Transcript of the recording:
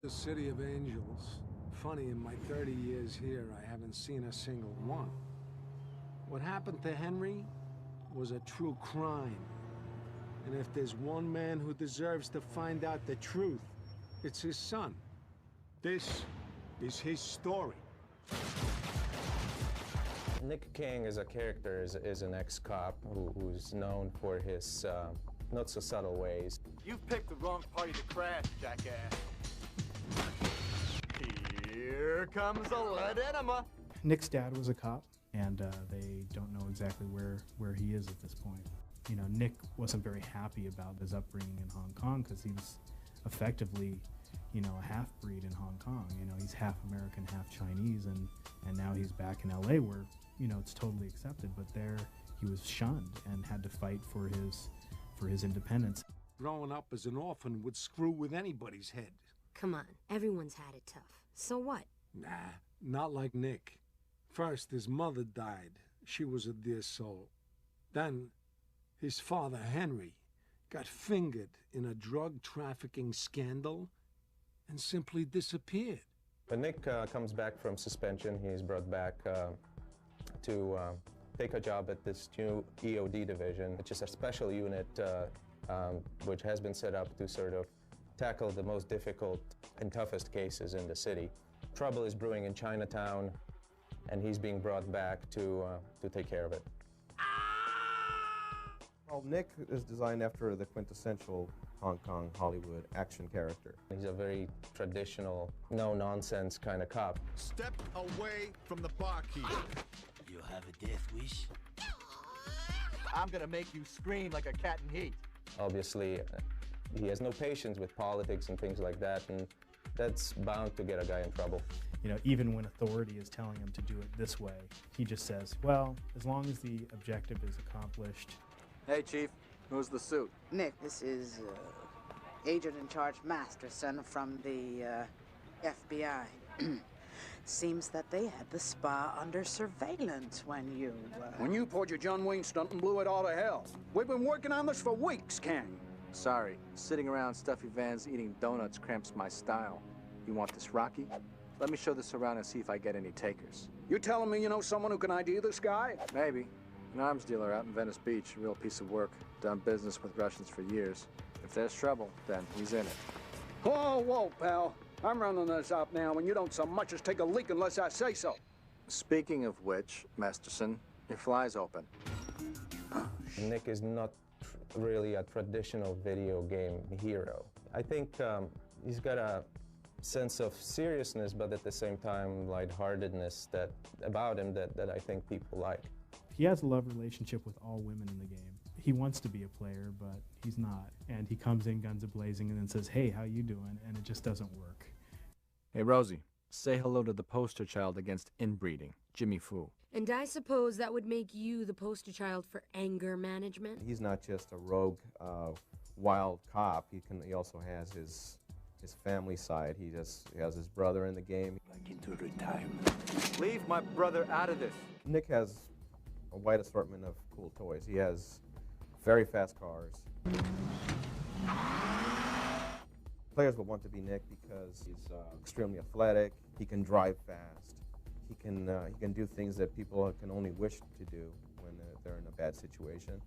The City of Angels. Funny, in my 30 years here, I haven't seen a single one. What happened to Henry was a true crime. And if there's one man who deserves to find out the truth, it's his son. This is his story. Nick Kang as a character is an ex-cop who's known for his not-so-subtle ways. You've picked the wrong party to crash, jackass. Here comes the lead enema. Nick's dad was a cop, and they don't know exactly where he is at this point. You know, Nick wasn't very happy about his upbringing in Hong Kong because he was effectively, you know, a half-breed in Hong Kong. You know, he's half American, half Chinese, and now he's back in LA where, you know, it's totally accepted, but there he was shunned and had to fight for his independence. Growing up as an orphan would screw with anybody's head. Come on, everyone's had it tough. So what? Nah, not like Nick. First, his mother died. She was a dear soul. Then, his father, Henry, got fingered in a drug trafficking scandal and simply disappeared. When Nick comes back from suspension, he's brought back to take a job at this new EOD division, which is a special unit which has been set up to sort of tackle the most difficult and toughest cases in the city. Trouble is brewing in Chinatown, and he's being brought back to take care of it. Well, Nick is designed after the quintessential Hong Kong Hollywood action character. He's a very traditional, no-nonsense kind of cop. Step away from the barkeep. You have a death wish? I'm gonna make you scream like a cat in heat. Obviously, he has no patience with politics and things like that, and that's bound to get a guy in trouble. You know, even when authority is telling him to do it this way, he just says, well, as long as the objective is accomplished. Hey, Chief. Who's the suit? Nick, this is Agent in Charge Masterson from the FBI. Seems that they had the spa under surveillance when you... When you pulled your John Wayne stunt and blew it all to hell. We've been working on this for weeks, Kang. Sorry. Sitting around stuffy vans eating donuts cramps my style. You want this, Rocky? Let me show this around and see if I get any takers. You telling me you know someone who can ID this guy? Maybe. An arms dealer out in Venice Beach. A real piece of work. Done business with Russians for years. If there's trouble, then he's in it. Whoa, whoa, pal. I'm running this up now, and you don't so much as take a leak unless I say so. Speaking of which, Masterson, your fly's open. Nick is not really a traditional video game hero. I think he's got a sense of seriousness, but at the same time, lightheartedness about him that I think people like. He has a love relationship with all women in the game. He wants to be a player, but he's not. And he comes in guns a-blazing and then says, hey, how you doing? And it just doesn't work. Hey, Rosie, say hello to the poster child against inbreeding, Jimmy Fu. And I suppose that would make you the poster child for anger management? He's not just a rogue, wild cop. He also has his family side. He has his brother in the game. Back into retirement. Leave my brother out of this. Nick has a wide assortment of cool toys. He has very fast cars. Players will want to be Nick because he's extremely athletic. He can drive fast. He can do things that people can only wish to do when they're in a bad situation.